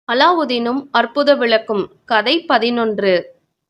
அலாவுதீனும் அற்புத விளக்கும் கதை 11.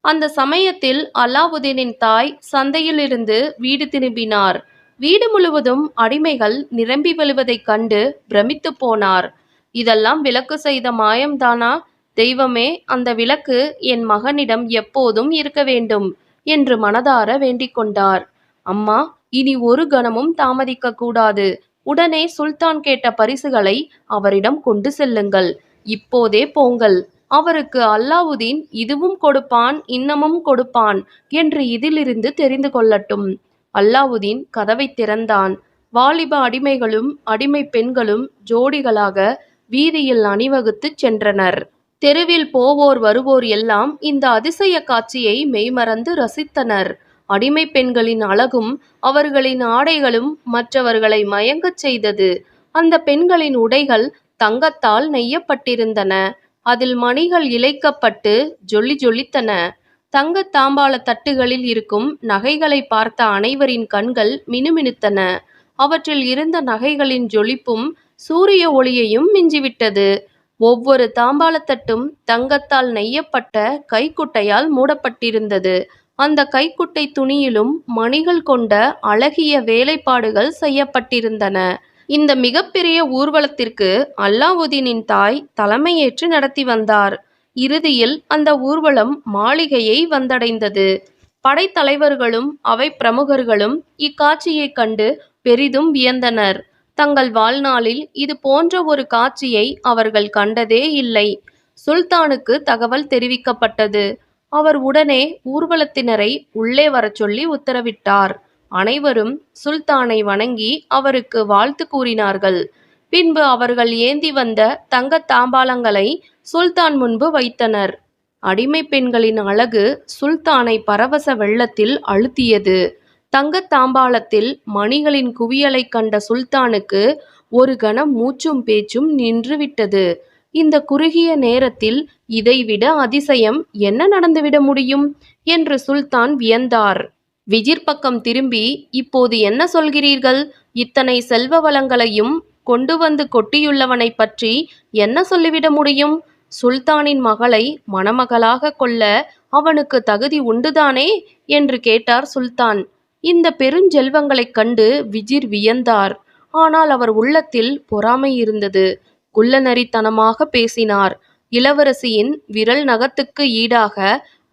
அந்த சமயத்தில் அலாவுதீனின் தாய் சந்தையிலிருந்து வீடு திரும்பினார். வீடு முழுவதும் அடிமைகள் நிரம்பி வழிவதைக் கண்டு பிரமித்து போனார். இதெல்லாம் விளக்கு செய்த மாயம்தானா? தெய்வமே, அந்த விளக்கு என் மகனிடம் எப்போதும் இருக்க வேண்டும் என்று மனதார வேண்டிக் கொண்டார். அம்மா, இனி ஒரு கணமும் தாமதிக்க கூடாது. உடனே சுல்தான் கேட்ட பரிசுகளை அவரிடம் கொண்டு செல்லுங்கள். இப்போதே போங்கள். அவருக்கு அல்லாவுதீன் இதுவும் கொடுப்பான், இன்னமும் கொடுப்பான் என்று இதிலிருந்து தெரிந்து கொள்ளட்டும். அல்லாவுதீன் கதவை திறந்தான். வாலிப அடிமைகளும் அடிமை பெண்களும் ஜோடிகளாக வீதியில் அணிவகுத்துச் சென்றனர். தெருவில் போவோர் வருவோர் எல்லாம் இந்த அதிசய காட்சியை மெய்மறந்து ரசித்தனர். அடிமை பெண்களின் அழகும் அவர்களின் ஆடைகளும் மற்றவர்களை மயங்கச் செய்தது. அந்த பெண்களின் உடைகள் தங்கத்தால் நெய்யப்பட்டிருந்தன. அதில் மணிகள் இழைக்கப்பட்டு ஜொலி ஜொலித்தன. தங்க தாம்பாள தட்டுகளில் இருக்கும் நகைகளை பார்த்த அனைவரின் கண்கள் மினுமினுத்தன. அவற்றில் இருந்த நகைகளின் ஜொலிப்பும் சூரிய ஒளியையும் மிஞ்சிவிட்டது. ஒவ்வொரு தாம்பாளத்தட்டும் தங்கத்தால் நெய்யப்பட்ட கைக்குட்டையால் மூடப்பட்டிருந்தது. அந்த கைக்குட்டை துணியிலும் மணிகள் கொண்ட அழகிய வேலைப்பாடுகள் செய்யப்பட்டிருந்தன. இந்த மிகப்பெரிய ஊர்வலத்திற்கு அல்லாவுதீனின் தாய் தலைமையேற்று நடத்தி வந்தார். இறுதியில் அந்த ஊர்வலம் மாளிகையை வந்தடைந்தது. படைத்தலைவர்களும் அவை பிரமுகர்களும் இக்காட்சியைக் கண்டு பெரிதும் வியந்தனர். தங்கள் வாழ்நாளில் இது போன்ற ஒரு காட்சியை அவர்கள் கண்டதே இல்லை. சுல்தானுக்கு தகவல் தெரிவிக்கப்பட்டது. அவர் உடனே ஊர்வலத்தினரை உள்ளே வரச் சொல்லி உத்தரவிட்டார். அனைவரும் சுல்தானை வணங்கி அவருக்கு வாழ்த்து கூறினார்கள். பின்பு அவர்கள் ஏந்தி வந்த தங்க தாம்பாளங்களை சுல்தான் முன்பு வைத்தனர். அடிமை பெண்களின் அழகு சுல்தானை பரவச வெள்ளத்தில் அழுத்தியது. தங்க தாம்பாளத்தில் மணிகளின் குவியலை கண்ட சுல்தானுக்கு ஒரு கணம் மூச்சும் பேச்சும் நின்றுவிட்டது. இந்த குறுகிய நேரத்தில் இதைவிட அதிசயம் என்ன நடந்துவிட முடியும் என்று சுல்தான் வியந்தார். விஜிர் பக்கம் திரும்பி, இப்போது என்ன சொல்கிறீர்கள்? இத்தனை செல்வ வளங்களையும் கொண்டு வந்து கொட்டியுள்ளவனை பற்றி என்ன சொல்லிவிட முடியும்? சுல்தானின் மகளை மணமகளாக கொள்ள அவனுக்கு தகுதி உண்டுதானே என்று கேட்டார் சுல்தான். இந்த பெருஞ்செல்வங்களைக் கண்டு விஜிர் வியந்தார். ஆனால் அவர் உள்ளத்தில் பொறாமை இருந்தது. குள்ளநரித்தனமாக பேசினார். இளவரசியின் விரல் நகத்துக்கு ஈடாக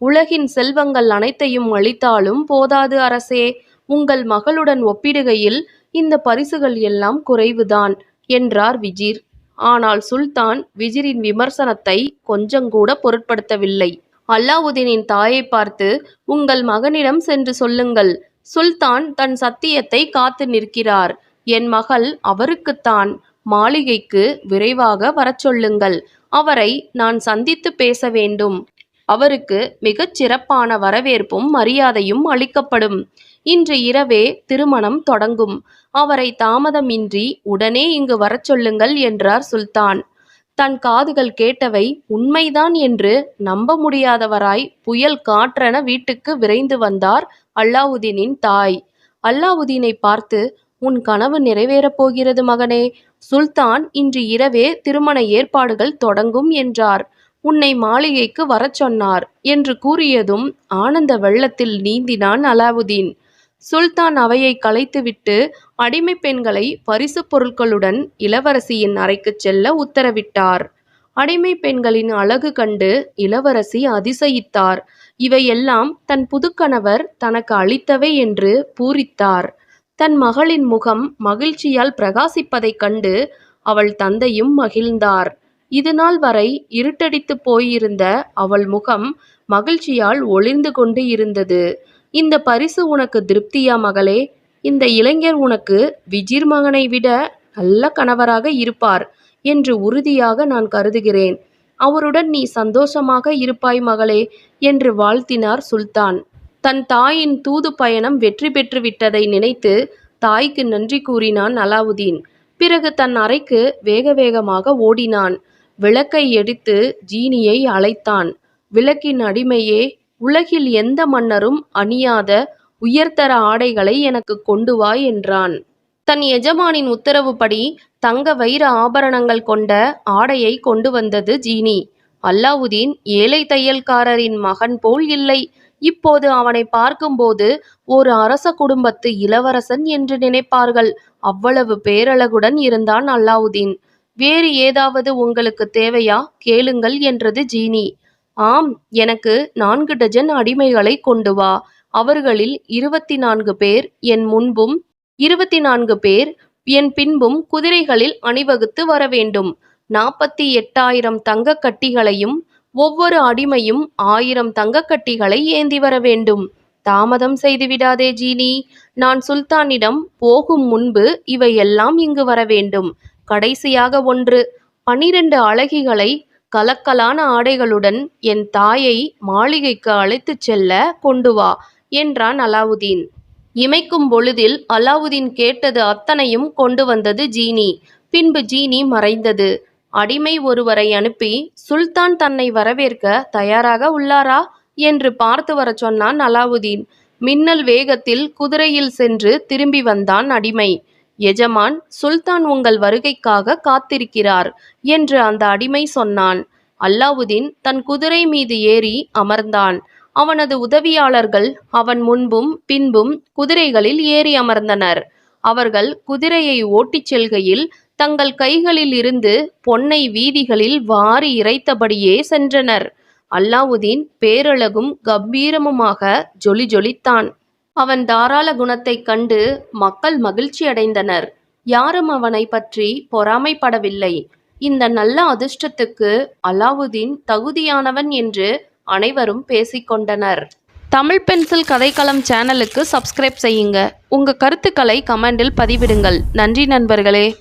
உலகின் செல்வங்கள் அனைத்தையும் அளித்தாலும் போதாது அரசே. உங்கள் மகளுடன் ஒப்பிடுகையில் இந்த பரிசுகள் எல்லாம் குறைவுதான் என்றார் விஜிர். ஆனால் சுல்தான் விஜிரின் விமர்சனத்தை கொஞ்சங்கூட பொருட்படுத்தவில்லை. அல்லாவுதீனின் தாயை பார்த்து, உங்கள் மகனிடம் சென்று சொல்லுங்கள், சுல்தான் தன் சத்தியத்தை காத்து நிற்கிறார். என் மகள் அவருக்குத்தான். மாளிகைக்கு விரைவாக வரச் சொல்லுங்கள். அவரை நான் சந்தித்து பேச வேண்டும். அவருக்கு மிகச் சிறப்பான வரவேற்பும் மரியாதையும் அளிக்கப்படும். இன்று இரவே திருமணம் தொடங்கும். அவரை தாமதமின்றி உடனே இங்கு வரச் சொல்லுங்கள் என்றார் சுல்தான். தன் காதுகள் கேட்டவை உண்மைதான் என்று நம்ப முடியாதவராய் புயல் காற்றென வீட்டுக்கு விரைந்து வந்தார் அல்லாவுதீனின் தாய். அல்லாவுதீனை பார்த்து, உன் கனவு நிறைவேறப் போகிறது மகனே. சுல்தான் இன்று இரவே திருமண ஏற்பாடுகள் தொடங்கும் என்றார். உன்னை மாளிகைக்கு வரச் சொன்னார் என்று கூறியதும் ஆனந்த வெள்ளத்தில் நீந்தினான் அலாவுதீன். சுல்தான் அவையை கலைத்துவிட்டு அடிமை பெண்களை பரிசு பொருட்களுடன் இளவரசியின் அறைக்கு செல்ல உத்தரவிட்டார். அடிமை பெண்களின் அழகு கண்டு இளவரசி அதிசயித்தார். இவையெல்லாம் தன் புதுக்கணவர் தனக்கு அளித்தவை என்று பூரித்தார். தன் மகளின் முகம் மகிழ்ச்சியால் பிரகாசிப்பதைக் கண்டு அவள் தந்தையும் மகிழ்ந்தார். இதுநாள் வரை இருட்டடித்து போயிருந்த அவள் முகம் மகிழ்ச்சியால் ஒளிர்ந்து கொண்டு இருந்தது. இந்த பரிசு உனக்கு திருப்தியா மகளே? இந்த இளைஞர் உனக்கு விஜிர் மகனை விட நல்ல கணவராக இருப்பார் என்று உறுதியாக நான் கருதுகிறேன். அவருடன் நீ சந்தோஷமாக இருப்பாய் மகளே என்று வாழ்த்தினார் சுல்தான். தன் தாயின் தூது பயணம் வெற்றி பெற்று விட்டதை நினைத்து தாய்க்கு நன்றி கூறினான் அலாவுதீன். பிறகு தன் அறைக்கு வேக வேகமாக ஓடினான். விளக்கை எடுத்து ஜீனியை அழைத்தான். விளக்கின் அடிமையே, உலகில் எந்த மன்னரும் அணியாத உயர்தர ஆடைகளை எனக்கு கொண்டு வா என்றான். தன் எஜமானின் உத்தரவுப்படி தங்க வைர ஆபரணங்கள் கொண்ட ஆடையை கொண்டு வந்தது ஜீனி. அல்லாவுதீன் ஏழை தையல்காரரின் மகன் போல் இல்லை. இப்போது அவனை பார்க்கும்போது ஒரு அரச குடும்பத்து இளவரசன் என்று நினைப்பார்கள். அவ்வளவு பேரழகுடன் இருந்தான் அல்லாவுதீன். வேறு ஏதாவது உங்களுக்கு தேவையா கேளுங்கள் என்றது ஜீனி. ஆம், எனக்கு 4 டஜன் அடிமைகளை கொண்டு வா. அவர்களில் 24 பேர் என் முன்பும் 24 பேர் என் பின்பும் குதிரைகளில் அணிவகுத்து வரவேண்டும். 48,000 தங்கக் கட்டிகளையும் ஒவ்வொரு அடிமையும் 1000 தங்கக் கட்டிகளை ஏந்தி வர வேண்டும். தாமதம் செய்துவிடாதே ஜீனி. நான் சுல்தானிடம் போகும் முன்பு இவையெல்லாம் இங்கு வர வேண்டும். கடைசியாக ஒன்று, 12 அழகிகளை கலக்கலான ஆடைகளுடன் என் தாயை மாளிகைக்கு அழைத்துச் செல்ல கொண்டு வா என்றான் அலாவுதீன். இமைக்கும் பொழுதில் அலாவுதீன் கேட்டது அத்தனையும் கொண்டு வந்தது ஜீனி. பின்பு ஜீனி மறைந்தது. அடிமை ஒருவரை அனுப்பி சுல்தான் தன்னை வரவேற்க தயாராக உள்ளாரா என்று பார்த்து வர சொன்னான் அலாவுதீன். மின்னல் வேகத்தில் குதிரையில் சென்று திரும்பி வந்தான் அடிமை. எஜமான், சுல்தான் உங்கள் வருகைக்காக காத்திருக்கிறார் என்று அந்த அடிமை சொன்னான். அல்லாவுதீன் தன் குதிரை மீது ஏறி அமர்ந்தான். அவனது உதவியாளர்கள் அவன் முன்பும் பின்பும் குதிரைகளில் ஏறி அமர்ந்தனர். அவர்கள் குதிரையை ஓட்டிச் செல்கையில் தங்கள் கைகளில் இருந்து பொன்னை வீதிகளில் வாரி இறைத்தபடியே சென்றனர். அல்லாவுதீன் பேரழகும் கம்பீரமுமாக ஜொலி ஜொலித்தான். அவன் தாராள குணத்தைக் கண்டு மக்கள் மகிழ்ச்சி அடைந்தனர். யாரும் அவனை பற்றி பொறாமைப்படவில்லை. இந்த நல்ல அதிர்ஷ்டத்துக்கு அலாவுதீன் தகுதியானவன் என்று அனைவரும் பேசிக்கொண்டனர். தமிழ் பென்சில் கதைக்களம் சேனலுக்கு சப்ஸ்கிரைப் செய்யுங்க. உங்க கருத்துக்களை கமெண்டில் பதிவிடுங்கள். நன்றி நண்பர்களே.